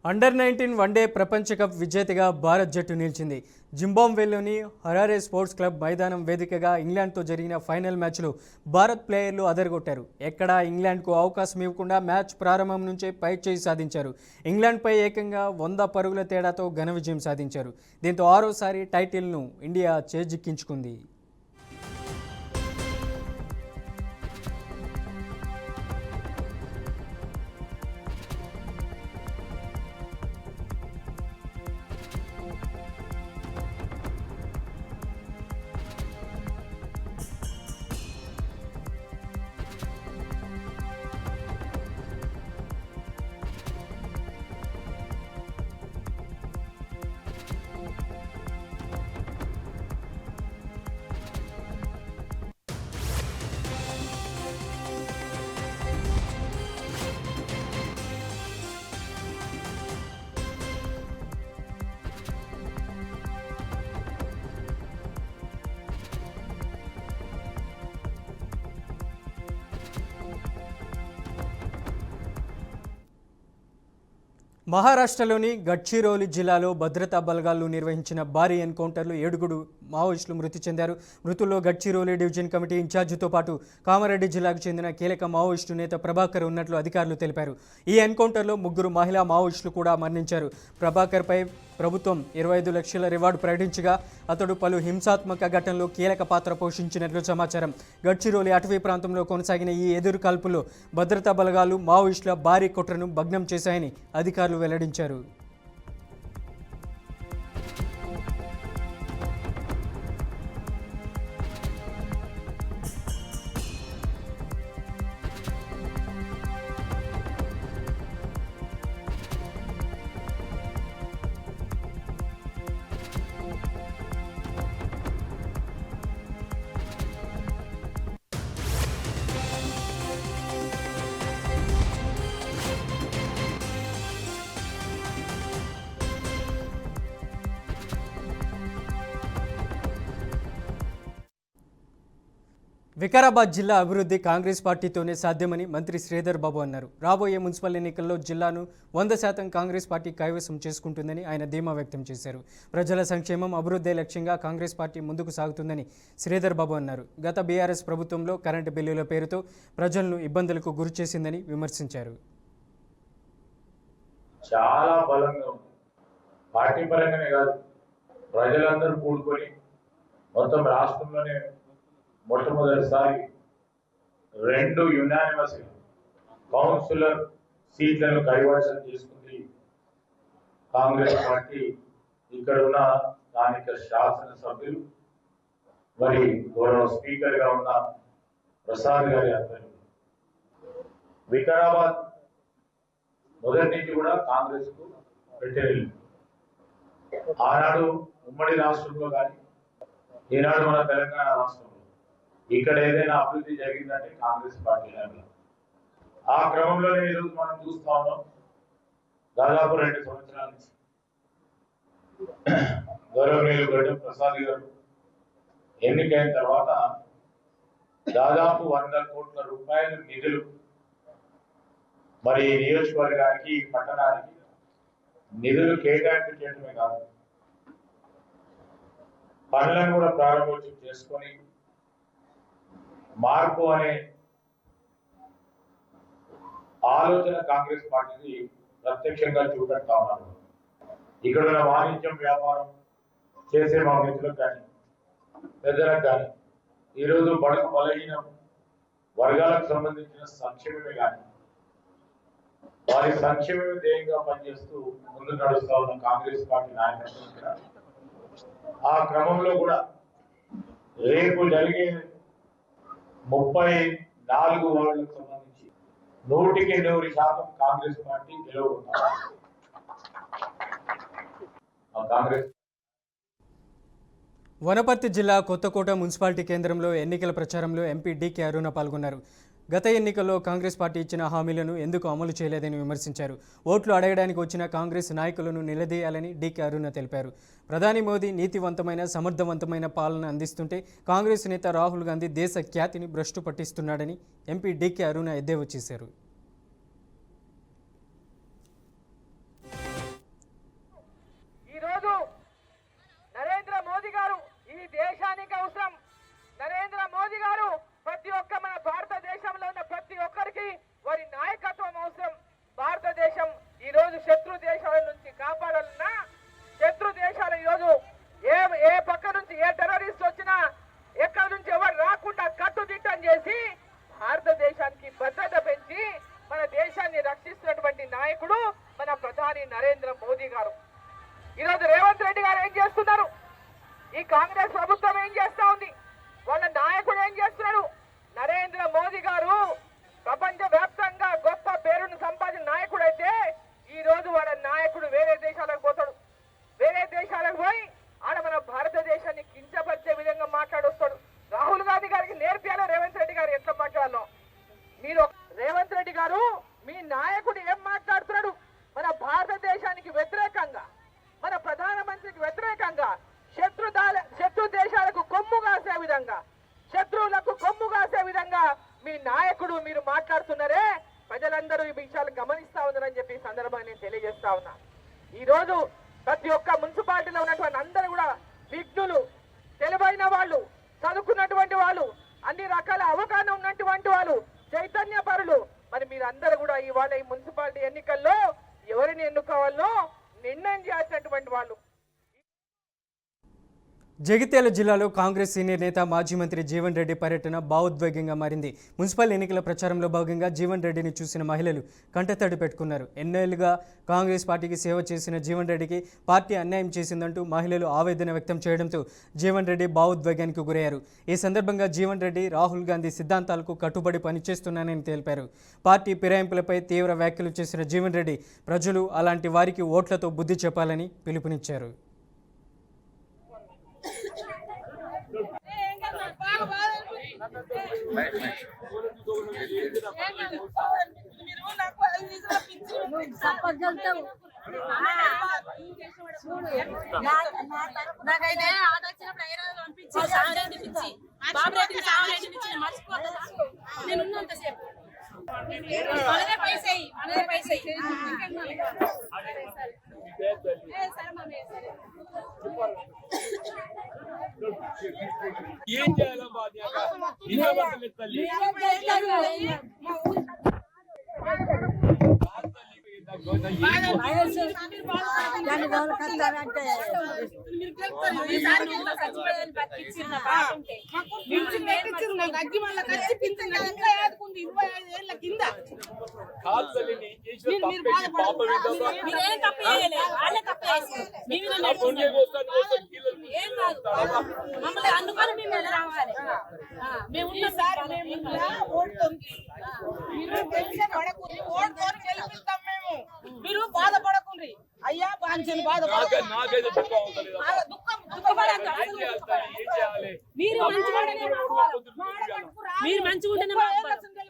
Under-19 one day ప్రపంచ cup విజేతగా భారత్ జట్టు నిలిచింది. జింబాబ్వేలోని హరారే స్పోర్ట్స్ క్లబ్ మైదానం వేదికగా ఇంగ్లాండ్తో జరిగిన ఫైనల్ మ్యాచ్లో భారత్ ప్లేయర్లు అదరగొట్టారు. ఎక్కడా ఇంగ్లాండ్కు అవకాశం ఇవ్వకుండా మ్యాచ్ ప్రారంభం నుంచే పైచేయి సాధించారు. ఇంగ్లాండ్పై ఏకంగా 100 పరుగుల తేడాతో ఘన విజయం సాధించారు. దీంతో ఆరోసారి టైటిల్ను ఇండియా చేజిక్కించుకుంది. మహారాష్ట్రలోని గడ్చిరోలి జిల్లాలో భద్రతా బలగాలు నిర్వహించిన భారీ ఎన్కౌంటర్లో 7 మావోయిస్టులు మృతి చెందారు. మృతుల్లో గడ్చిరోలి డివిజన్ కమిటీ ఇన్ఛార్జితో పాటు కామారెడ్డి జిల్లాకు చెందిన కీలక మావోయిస్టు నేత ప్రభాకర్ ఉన్నట్లు అధికారులు తెలిపారు. ఈ ఎన్కౌంటర్లో 3 మహిళా మావోయిస్టులు కూడా మరణించారు. ప్రభాకర్పై ప్రభుత్వం 25 లక్షల రివార్డు ప్రకటించగా అతడు పలు హింసాత్మక ఘటనలో కీలక పాత్ర పోషించినట్లు సమాచారం. గడ్చిరోలి అటవీ ప్రాంతంలో కొనసాగిన ఈ ఎదురు కాల్పుల్లో భద్రతా బలగాలు మావోయిస్టుల భారీ కుట్రను భగ్నం చేశాయని అధికారులు వెల్లడించారు. వికారాబాద్ జిల్లా అభివృద్ధి కాంగ్రెస్ పార్టీతోనే సాధ్యమని మంత్రి శ్రీధర్ బాబు అన్నారు. రాబోయే మున్సిపల్ ఎన్నికల్లో జిల్లాను 100% కాంగ్రెస్ పార్టీ కైవసం చేసుకుంటుందని ఆయన ధీమా వ్యక్తం చేశారు. ప్రజల సంక్షేమం అభివృద్ధి లక్ష్యంగా కాంగ్రెస్ పార్టీ ముందుకు సాగుతుందని శ్రీధర్ బాబు అన్నారు. గత బీఆర్ఎస్ ప్రభుత్వంలో కరెంటు బిల్లుల పేరుతో ప్రజలను ఇబ్బందులకు గురి చేసిందని విమర్శించారు. చాలా బలంగా పార్టీ పరంగానే కాదు, ప్రజలందరూ కూడుకొని మొత్తం రాష్ట్రంలోనే మొట్టమొదటిసారి 2 యునానిమస్ కౌన్సిలర్ సీట్లను కైవసం చేసుకుంది కాంగ్రెస్ పార్టీ. ఇక్కడ ఉన్న స్థానిక శాసనసభ్యులు మరి గౌరవ స్పీకర్గా ఉన్న ప్రసాద్ గారి ఆధ్వర్యంలో వికారాబాద్ మొదటి నుంచి కూడా కాంగ్రెస్ కు పెట్టేది. ఆనాడు ఉమ్మడి రాష్ట్రంలో కానీ ఈనాడు మన తెలంగాణ రాష్ట్రంలో ఇక్కడ ఏదైనా అభివృద్ధి జరిగిందంటే కాంగ్రెస్ పార్టీ. ఆ క్రమంలోనే ఈరోజు మనం చూస్తా ఉన్నాం. దాదాపు 2 సంవత్సరాల నుంచి గౌరవనీయులు గడ్డం ప్రసాద్ గారు ఎన్నికైన తర్వాత దాదాపు 100 కోట్ల రూపాయల నిధులు మరి నియోజకవర్గానికి పట్టణానికి నిధులు కేటాయింపు చేయడమే కాదు, పనులను కూడా ప్రారంభోత్సవం చేసుకొని మార్పు అనే ఆలోచన కాంగ్రెస్ పార్టీకి ప్రత్యక్షంగా చూపెడతా ఉన్నారు. ఇక్కడ ఉన్న వాణిజ్యం వ్యాపారం చేసే మా మిత్రులకు కానీ పెద్దలకు కానీ ఈరోజు బడుగు బలహీన వర్గాలకు సంబంధించిన సంక్షేమమే కానీ వారి సంక్షేమమే ధ్యేయంగా పనిచేస్తూ ముందు నడుస్తా ఉన్న కాంగ్రెస్ పార్టీ నాయకత్వం ఆ క్రమంలో కూడా రేపు జరిగే 34 వార్డులకు సంబంధించి 100% కాంగ్రెస్ పార్టీ గెలవబోతున్నారు. వనపర్తి జిల్లా కొత్తకోట మున్సిపాలిటీ కేంద్రంలో ఎన్నికల ప్రచారంలో ఎంపీ డీకే అరుణ పాల్గొన్నారు. గత ఎన్నికల్లో కాంగ్రెస్ పార్టీ ఇచ్చిన హామీలను ఎందుకు అమలు చేయలేదని విమర్శించారు. ఓట్లు అడగడానికి వచ్చిన కాంగ్రెస్ నాయకులను నిలదీయాలని డీకే అరుణ తెలిపారు. ప్రధాని మోదీ నీతివంతమైన సమర్థవంతమైన పాలన అందిస్తుంటే కాంగ్రెస్ నేత రాహుల్ గాంధీ దేశ ఖ్యాతిని భ్రష్టు పట్టిస్తున్నాడని ఎంపీ డీకే అరుణ ఎద్దేవా చేశారు. భారతదేశానికి భద్రత పెంచి మన దేశాన్ని రక్షిస్తున్నటువంటి నాయకుడు మన ప్రధాని నరేంద్ర మోదీ గారు. ఈరోజు రేవంత్ రెడ్డి గారు ఏం చేస్తున్నారు? ఈ కాంగ్రెస్ ప్రభుత్వం ఏం చేస్తా ఉంది? వాళ్ళ నాయకుడు ఏం చేస్తున్నాడు? నరేంద్ర మోదీ గారు ప్రపంచ వ్యాప్తంగా గొప్ప పేరును సంపాదించిన నాయకుడు అయితే ఈ రోజు వాళ్ళ నాయకుడు వేరే దేశాలకు పోతాడు. వేరే దేశాలకు పోయి ఆడ మన భారతదేశాన్ని కించపరిచే విధంగా మాట్లాడొస్తాడు. రాహుల్ గాంధీ గారికి నేర్పియాలో రేవంత్ రెడ్డి గారు ఎట్లా మాట్లాడాలో. మీరు రేవంత్ రెడ్డి గారు మీ నాయకుడు ఏం మాట్లాడుతున్నాడు? మన భారతదేశానికి వ్యతిరేకంగా, మన ప్రధానమంత్రికి వ్యతిరేకంగా, శత్రు దేశాలకు కొమ్ము కాసే విధంగా, శత్రువులకు కొమ్ము కాసే విధంగా మీ నాయకుడు మీరు మాట్లాడుతున్నారే. ప్రజలందరూ ఈ విషయాలు గమనిస్తా ఉన్నారని చెప్పి ఈ సందర్భంగా నేను తెలియజేస్తా ఉన్నా. ఈ రోజు ప్రతి ఒక్క మున్సిపాలిటీలో ఉన్నటువంటి అందరూ కూడా విఘ్నులు, తెలివైన వాళ్ళు, చదువుకున్నటువంటి వాళ్ళు, అన్ని రకాల అవగాహన ఉన్నటువంటి వాళ్ళు, చైతన్య పరులు. మరి మీరందరూ కూడా ఇవాళ ఈ మున్సిపాలిటీ ఎన్నికల్లో ఎవరిని ఎన్నుకోవాలో నిర్ణయం చేయాల్సినటువంటి వాళ్ళు. జగిత్యాల జిల్లాలో కాంగ్రెస్ సీనియర్ నేత మాజీ మంత్రి జీవన్ రెడ్డి పర్యటన భావోద్వేగంగా మారింది. మున్సిపల్ ఎన్నికల ప్రచారంలో భాగంగా జీవన్ రెడ్డిని చూసిన మహిళలు కంటతడి పెట్టుకున్నారు. ఎన్నేళ్లుగా కాంగ్రెస్ పార్టీకి సేవ చేసిన జీవన్ రెడ్డికి పార్టీ అన్యాయం చేసిందంటూ మహిళలు ఆవేదన వ్యక్తం చేయడంతో జీవన్ రెడ్డి భావోద్వేగానికి గురయ్యారు. ఈ సందర్భంగా జీవన్ రెడ్డి రాహుల్ గాంధీ సిద్ధాంతాలకు కట్టుబడి పనిచేస్తున్నానని తెలిపారు. పార్టీ ఫిరాయింపులపై తీవ్ర వ్యాఖ్యలు చేసిన జీవన్ రెడ్డి ప్రజలు అలాంటి వారికి ఓట్లతో బుద్ధి చెప్పాలని పిలుపునిచ్చారు. నాకైతే ఆట వచ్చినప్పుడు ఐరాజు పంపించి సావరెడ్డి పిచ్చి బాబురెడ్డి సావరెడ్డి పిచ్చి మర్చిపోతా నేను ఉన్నంతసేపు మనదే పైసా ఏం చేయాలో మమ్మల్ని అందుకని మేము రావాలి. మేము మీరు బాధపడకుండ్రి అయ్యా, బాంచని మీరు మంచిగుంటేనే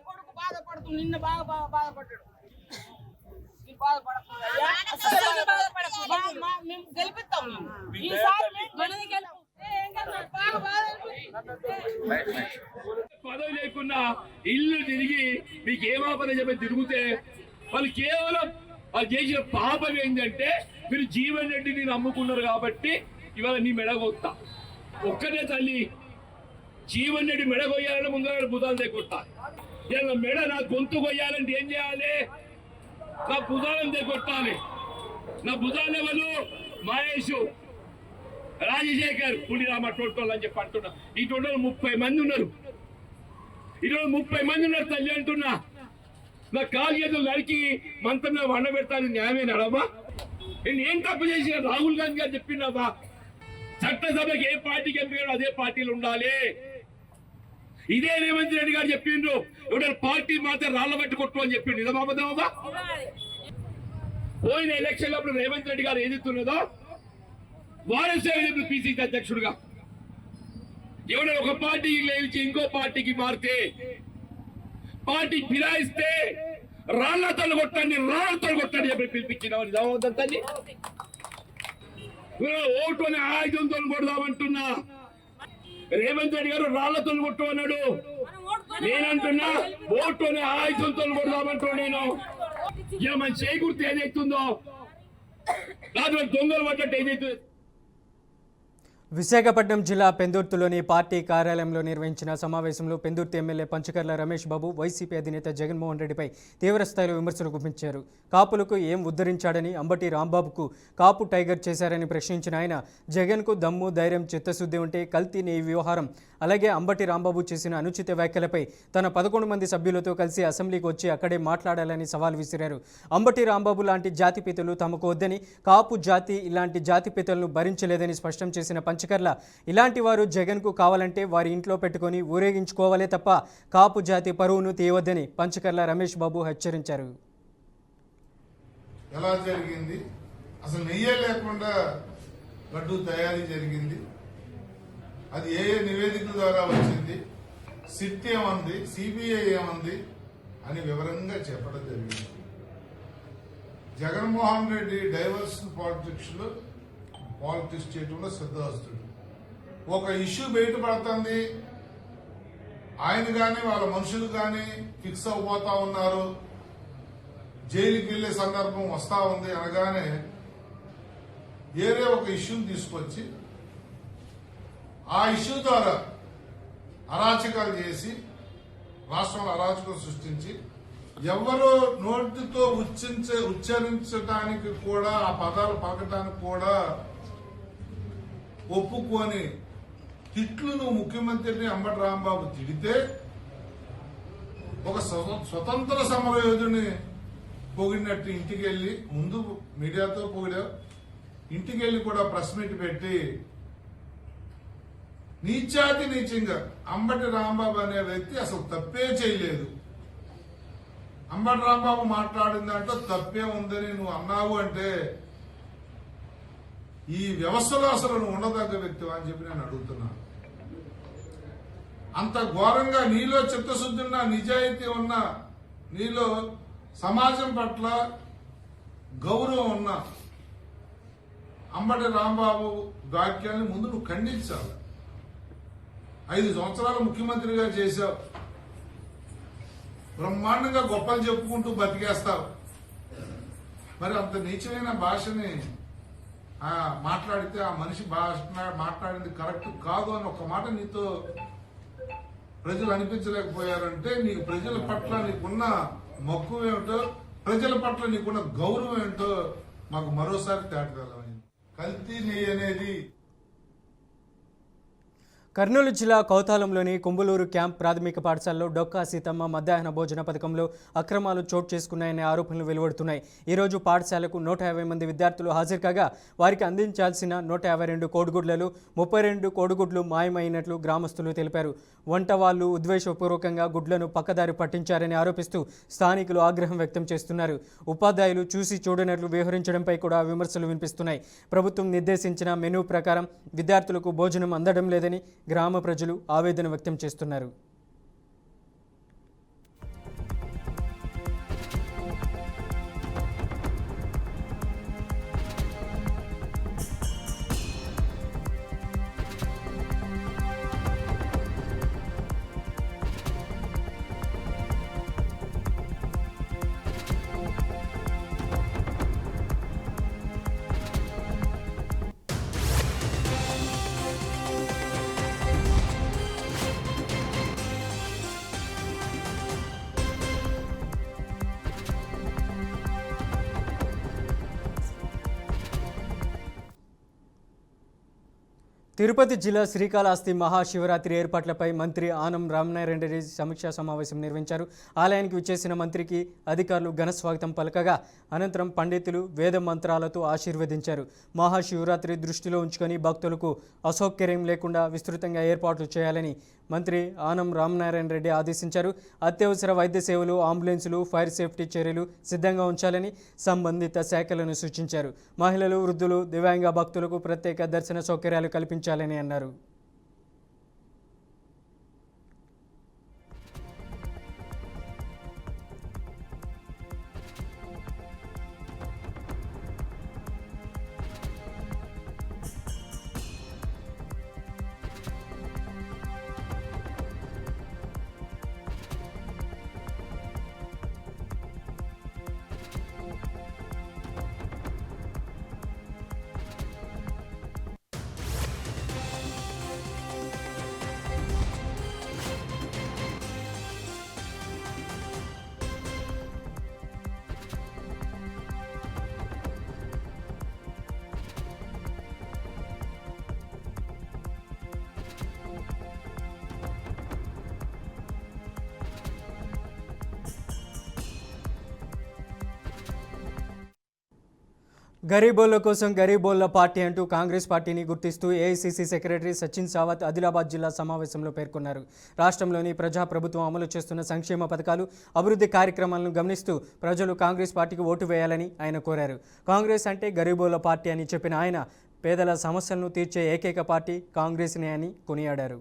కొడుకు బాధపడుతుంది. నిన్న బాగా బాధపడ్డాడు. మేము గెలిపిస్తాం. పదవి లేకున్నా ఇల్లు తిరిగి మీకు ఏమాపద చెప్పి తిరిగితే వాళ్ళు కేవలం వాళ్ళు చేసిన పాపం ఏంటంటే మీరు జీవన్ రెడ్డిని నమ్ముకున్నారు కాబట్టి ఇవాళ నీ మెడగొత్తా. ఒక్కటే తల్లి జీవన్ రెడ్డి మెడగొయ్యాలని ముందు బుధాలు తెగొట్టాలి. ఇలా మెడ నా గొంతు కొయ్యాలంటే ఏం చేయాలి? నా భుజాలను తెగొట్టాలి. నా భుజాలు ఎవరు? మహేష్, రాజశేఖర్, పులిరామ టోటోళ్ళు అని చెప్పి అంటున్నా. ఈ టోటోలు 30 మంది ఉన్నారు. ఈరోజు 30 మంది ఉన్నారు తల్లి అంటున్నా. నా కాలు చేతులు నరికి మంత్రం వండ పెడతాను. న్యాయమేనాడమ్మా? నేను ఏం తప్పు చేసిన? రాహుల్ గాంధీ గారు చెప్పినావా చట్టసభకి ఏ పార్టీకి ఎంపిక అదే పార్టీలు ఉండాలి. ఇదే రేవంత్ రెడ్డి గారు చెప్పిండ్రు ఎవరైనా పార్టీ మాత్రం రాళ్ల బట్టి కొట్టు అని చెప్పిండు. నిజమాబద్దమా? పోయిన ఎలక్షన్ అప్పుడు రేవంత్ రెడ్డి గారు ఏదిస్తున్నదో వారసేపు పిసిసి అధ్యక్షుడుగా ఎవరైనా ఒక పార్టీకి లేచి ఇంకో పార్టీకి మారితే పార్టీ ఫిరాయిస్తే రాళ్లతో కొట్టండి, రాళ్లతో కొట్టండి చెప్పి పిలిపించినావు. నిజమవుతుందండి. ఓటు అనే ఆయుధంతో కొడదామంటున్నా. రేవంత్ రెడ్డి గారు రాళ్లతో కొట్టు అన్నాడు. నేనంటున్నా ఓటు అనే ఆయుధంతో కొడదామంటున్నా. నేను ఇలా మన చేకూర్తి ఏదైతుందో దాంట్లో దొంగలు పడ్డట్టు ఏదైతుంది. విశాఖపట్నం జిల్లా పెందుర్తిలోని పార్టీ కార్యాలయంలో నిర్వహించిన సమావేశంలో పెందుర్తి ఎమ్మెల్యే పంచకర్ల రమేష్ బాబు వైసీపీ అధినేత జగన్మోహన్ రెడ్డిపై తీవ్రస్థాయిలో విమర్శలు గుప్పించారు. కాపులకు ఏం ఉద్ధరించాడని, అంబటి రాంబాబుకు కాపు టైగర్ చేశారని ప్రశ్నించిన ఆయన, జగన్కు దమ్ము, ధైర్యం, చిత్తశుద్ధి ఉంటే కల్తీ నీ వ్యవహారం, అలాగే అంబటి రాంబాబు చేసిన అనుచిత వ్యాఖ్యలపై తన 11 మంది సభ్యులతో కలిసి అసెంబ్లీకి వచ్చి అక్కడే మాట్లాడాలని సవాల్ విసిరారు. అంబటి రాంబాబు లాంటి జాతిపితలు తమకు వద్దని, కాపు జాతి ఇలాంటి జాతిపితలను భరించలేదని స్పష్టం చేసిన పంచకర్ల, ఇలాంటి వారు జగన్కు కావాలంటే వారి ఇంట్లో పెట్టుకొని ఊరేగించుకోవాలే తప్ప కాపు జాతి పరువును తీయవద్దని పంచకర్ల రమేష్ బాబు హెచ్చరించారు. ఎలా జరిగింది, అసలు నెయ్యే లేకుండా లడ్డు తయారీ జరిగింది, అది ఏ నివేదికల ద్వారా వచ్చింది, సిట్ ఏమంది, సిబిఐ ఏమంది అని వివరంగా చెప్పడం జరిగింది. జగన్మోహన్ రెడ్డి డైవర్షన్ పాలిటిక్స్ చేయడంలో సిద్ధాస్తుడు. ఒక ఇష్యూ బయటపడుతుంది, ఆయన కానీ వాళ్ళ మనుషులు కానీ ఫిక్స్ అయిపోతా ఉన్నారు, జైలుకి వెళ్లే సందర్భం వస్తా ఉంది అనగానే ఏరే ఒక ఇష్యూని తీసుకొచ్చి ఆ ఇష్యూ ద్వారా అరాచకాలు చేసి రాష్ట్రంలో అరాచకం సృష్టించి ఎవరో నోటితో ఉచ్చరించడానికి కూడా, ఆ పదాలు పలకటానికి కూడా ఒప్పుకొని తిట్లు నువ్వు ముఖ్యమంత్రిని అంబటి రాంబాబు తిడితే ఒక స్వతంత్ర సమరయోధుని పొగిడినట్టు ఇంటికి వెళ్లి, ముందు మీడియాతో పొగిడావు, ఇంటికి వెళ్లి కూడా ప్రెస్ మీట్ పెట్టి నీచాతి నీచంగా అంబటి రాంబాబు అనే వ్యక్తి అసలు తప్పే చేయలేదు, అంబటి రాంబాబు మాట్లాడిన దాంట్లో తప్పే ఉందని నువ్వు అన్నావు అంటే ఈ వ్యవస్థలో అసలు నువ్వు ఉండదగ్గ వ్యక్తి అని చెప్పి నేను అడుగుతున్నాను. అంత ఘోరంగా నీలో చిత్తశుద్ధి ఉన్న, నిజాయితీ ఉన్న, నీలో సమాజం పట్ల గౌరవం ఉన్న అంబటి రాంబాబు వాక్యాన్ని ముందు నువ్వు ఖండించాలి. 5 సంవత్సరాలు ముఖ్యమంత్రిగా చేశావు, బ్రహ్మాండంగా గొప్పలు చెప్పుకుంటూ బతికేస్తావు, మరి అంత నీచమైన భాషని మాట్లాడితే ఆ మనిషి భాష మాట్లాడింది కరెక్ట్ కాదు అని ఒక మాట నీతో ప్రజలు అనిపించలేకపోయారంటే నీకు ప్రజల పట్ల నీకున్న మక్కువ ఏమిటో, ప్రజల పట్ల నీకున్న గౌరవం ఏంటో మాకు మరోసారి తేటగలమైంది. కల్తీ నెయ్యి అనేది కర్నూలు జిల్లా కౌతాలంలోని కుంబులూరు క్యాంప్ ప్రాథమిక పాఠశాలలో డొక్కా సీతమ్మ మధ్యాహ్న భోజన పథకంలో అక్రమాలు చోటు చేసుకున్నాయనే ఆరోపణలు వెలువడుతున్నాయి. ఈరోజు పాఠశాలకు 150 మంది విద్యార్థులు హాజరు కాగా వారికి అందించాల్సిన 152 కోడిగుడ్లలో 32 కోడిగుడ్లు మాయమైనట్లు గ్రామస్తులు తెలిపారు. వంట వాళ్ళు ఉద్వేషపూర్వకంగా గుడ్లను పక్కదారి పట్టించారని ఆరోపిస్తూ స్థానికులు ఆగ్రహం వ్యక్తం చేస్తున్నారు. ఉపాధ్యాయులు చూసి చూడనట్లు వ్యవహరించడంపై కూడా విమర్శలు వినిపిస్తున్నాయి. ప్రభుత్వం నిర్దేశించిన మెనూ ప్రకారం విద్యార్థులకు భోజనం అందడం లేదని గ్రామ ప్రజలు ఆవేదన వ్యక్తం చేస్తున్నారు. తిరుపతి జిల్లా శ్రీకాళహస్తి మహాశివరాత్రి ఏర్పాట్లపై మంత్రి ఆనం రామనారాయణ రెడ్డి సమీక్షా సమావేశం నిర్వహించారు. ఆలయానికి విచ్చేసిన మంత్రికి అధికారులు ఘనస్వాగతం పలకగా అనంతరం పండితులు వేద మంత్రాలతో ఆశీర్వదించారు. మహాశివరాత్రి దృష్టిలో ఉంచుకొని భక్తులకు అసౌకర్యం లేకుండా విస్తృతంగా ఏర్పాట్లు చేయాలని మంత్రి ఆనం రామనారాయణ రెడ్డి ఆదేశించారు. అత్యవసర వైద్య సేవలు, అంబులెన్సులు, ఫైర్ సేఫ్టీ చర్యలు సిద్ధంగా ఉంచాలని సంబంధిత శాఖలను సూచించారు. మహిళలు, వృద్ధులు, దివ్యాంగ భక్తులకు ప్రత్యేక దర్శన సౌకర్యాలు కల్పించాలని అన్నారు. గరీబోళ్ల కోసం గరీబోళ్ల పార్టీ అంటూ కాంగ్రెస్ పార్టీని గుర్తిస్తూ ఏఐసీసీ సెక్రటరీ సచిన్ సావత్ ఆదిలాబాద్ జిల్లా సమావేశంలో పేర్కొన్నారు. రాష్ట్రంలోని ప్రజాప్రభుత్వం అమలు చేస్తున్న సంక్షేమ పథకాలు, అభివృద్ధి కార్యక్రమాలను గమనిస్తూ ప్రజలు కాంగ్రెస్ పార్టీకి ఓటు వేయాలని ఆయన కోరారు. కాంగ్రెస్ అంటే గరీబోళ్ల పార్టీ అని చెప్పిన ఆయన పేదల సమస్యలను తీర్చే ఏకైక పార్టీ కాంగ్రెస్నే అని కొనియాడారు.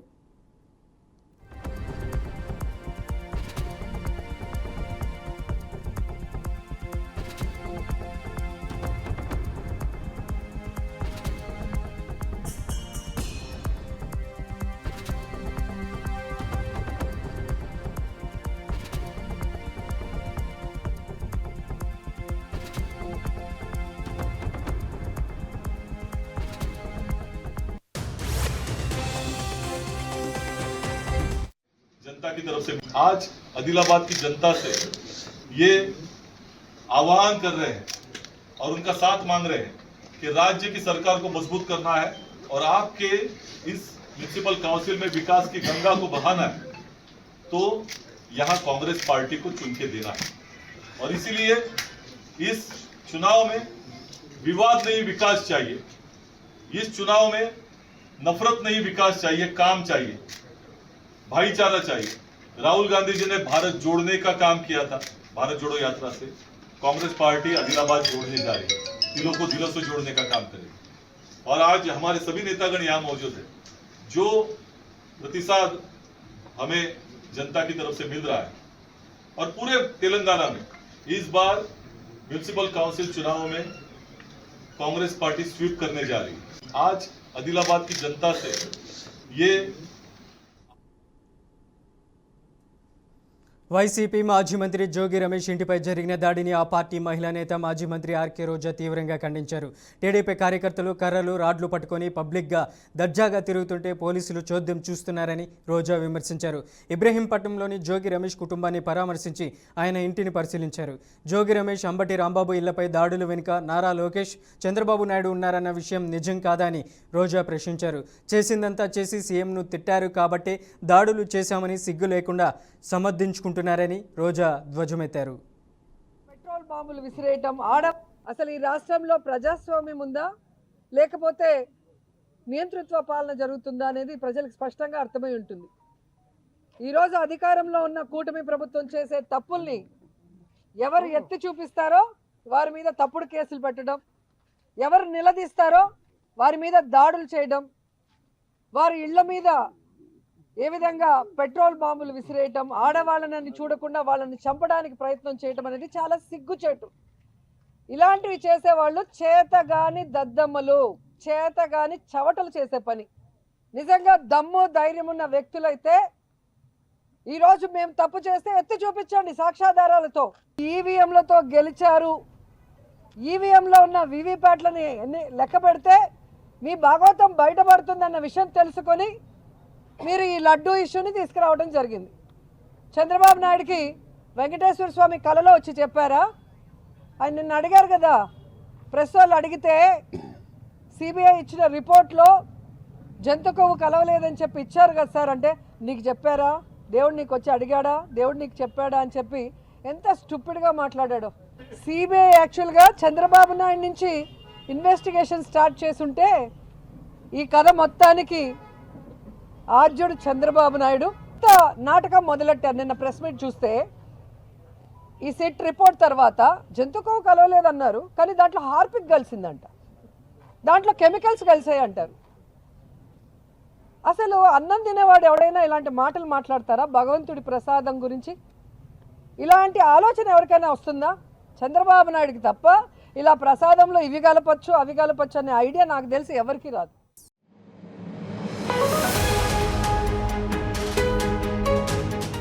जनता की तरफ से आज आदिलाबाद की जनता से ये आह्वान कर रहे हैं और उनका साथ मांग रहे हैं कि राज्य की सरकार को मजबूत करना है और आपके इस म्युनिसिपल काउंसिल में विकास की गंगा को बहाना है, तो यहाँ कांग्रेस पार्टी को चुन के देना है। और इसीलिए इस चुनाव में विवाद नहीं विकास चाहिए, इस चुनाव में नफरत नहीं विकास चाहिए, काम चाहिए, भाईचारा चाहिए। राहुल गांधी जी ने भारत जोड़ने का काम किया था, भारत जोड़ो यात्रा से कांग्रेस पार्टी आदिलाबाद जोड़ने जा रही है, दिलों को दिलों से जोड़ने का काम करेगी। और आज हमारे सभी नेतागण यहाँ मौजूद है। जो प्रतिसाद हमें जनता की तरफ से मिल रहा है और पूरे तेलंगाना में इस बार म्युनिसिपल काउंसिल चुनाव में कांग्रेस पार्टी स्वीप करने जा रही है। आज आदिलाबाद की जनता से ये వైసీపీ మాజీ మంత్రి జోగి రమేష్ ఇంటిపై జరిగిన దాడిని ఆ పార్టీ మహిళా నేత మాజీ మంత్రి ఆర్కే రోజా తీవ్రంగా ఖండించారు. టీడీపీ కార్యకర్తలు కర్రలు, రాడ్లు పట్టుకొని పబ్లిక్గా దర్జాగా తిరుగుతుంటే పోలీసులు చోద్యం చూస్తున్నారని రోజా విమర్శించారు. ఇబ్రహీంపట్నంలోని జోగి రమేష్ కుటుంబాన్ని పరామర్శించి ఆయన ఇంటిని పరిశీలించారు. జోగి రమేష్, అంబటి రాంబాబు ఇళ్లపై దాడుల వెనుక నారా లోకేష్, చంద్రబాబు నాయుడు ఉన్నారన్న విషయం నిజం కాదా అని రోజా ప్రశ్నించారు. చేసిందంతా చేసి సీఎంను తిట్టారు కాబట్టే దాడులు చేశామని సిగ్గు లేకుండా సమర్థించుకుంటున్నారని రోజా ధ్వజమెత్తారు. పెట్రోల్ బాంబులు విసిరేయటం అసలు ఈ రాష్ట్రంలో ప్రజాస్వామ్యం ఉందా లేకపోతే నియంతృత్వ పాలన జరుగుతుందా అనేది ప్రజలకు స్పష్టంగా అర్థమై ఉంటుంది. ఈరోజు అధికారంలో ఉన్న కూటమి ప్రభుత్వం చేసే తప్పుల్ని ఎవరు ఎత్తి చూపిస్తారో వారి మీద తప్పుడు కేసులు పెట్టడం, ఎవరు నిలదీస్తారో వారి మీద దాడులు చేయడం, వారి ఇళ్ల మీద ఏ విధంగా పెట్రోల్ బాంబులు విసిరేయటం, ఆడవాళ్ళని చూడకుండా వాళ్ళని చంపడానికి ప్రయత్నం చేయటం అనేది చాలా సిగ్గుచేటు. ఇలాంటివి చేసేవాళ్ళు చేతగాని దద్దమ్మలు, చేతగాని చవటలు చేసే పని. నిజంగా దమ్ము ధైర్యం ఉన్న వ్యక్తులైతే ఈరోజు మేము తప్పు చేస్తే ఎత్తి చూపించండి సాక్ష్యాధారాలతో. ఈవీఎంలతో గెలిచారు, ఈవీఎంలో ఉన్న వీవీప్యాట్లని లెక్క పెడితే మీ భాగవతం బయటపడుతుందన్న విషయం తెలుసుకొని మీరు ఈ లడ్డూ ఇష్యూని తీసుకురావడం జరిగింది. చంద్రబాబు నాయుడికి వెంకటేశ్వర స్వామి కలలో వచ్చి చెప్పారా? ఆయన నిన్ను అడిగారు కదా, ప్రెస్ వాళ్ళు అడిగితే సిబిఐ ఇచ్చిన రిపోర్ట్లో జంతు కొవ్వు కలవలేదని చెప్పి ఇచ్చారు కదా సార్ అంటే, నీకు చెప్పారా? దేవుడు నీకు వచ్చి అడిగాడా? దేవుడు నీకు చెప్పాడా అని చెప్పి ఎంత స్టూపిడ్గా మాట్లాడాడో. సిబిఐ యాక్చువల్గా చంద్రబాబు నాయుడు నుంచి ఇన్వెస్టిగేషన్ స్టార్ట్ చేసుంటే ఈ కథ మొత్తానికి ఆర్జుడు చంద్రబాబు నాయుడు నాటకం మొదలెట్టారు. నిన్న ప్రెస్ మీట్ చూస్తే ఈ సిట్ రిపోర్ట్ తర్వాత జంతుకో కలవలేదన్నారు, కానీ దాంట్లో హార్పిక్ కలిసిందంట, దాంట్లో కెమికల్స్ కలిసాయి అంటారు. అసలు అన్నం తినేవాడు ఎవడైనా ఇలాంటి మాటలు మాట్లాడతారా? భగవంతుడి ప్రసాదం గురించి ఇలాంటి ఆలోచన ఎవరికైనా వస్తుందా? చంద్రబాబు నాయుడికి తప్ప ఇలా ప్రసాదంలో ఇవి కలపచ్చు అవి కలపచ్చు అనే ఐడియా నాకు తెలిసి ఎవరికి రాదు.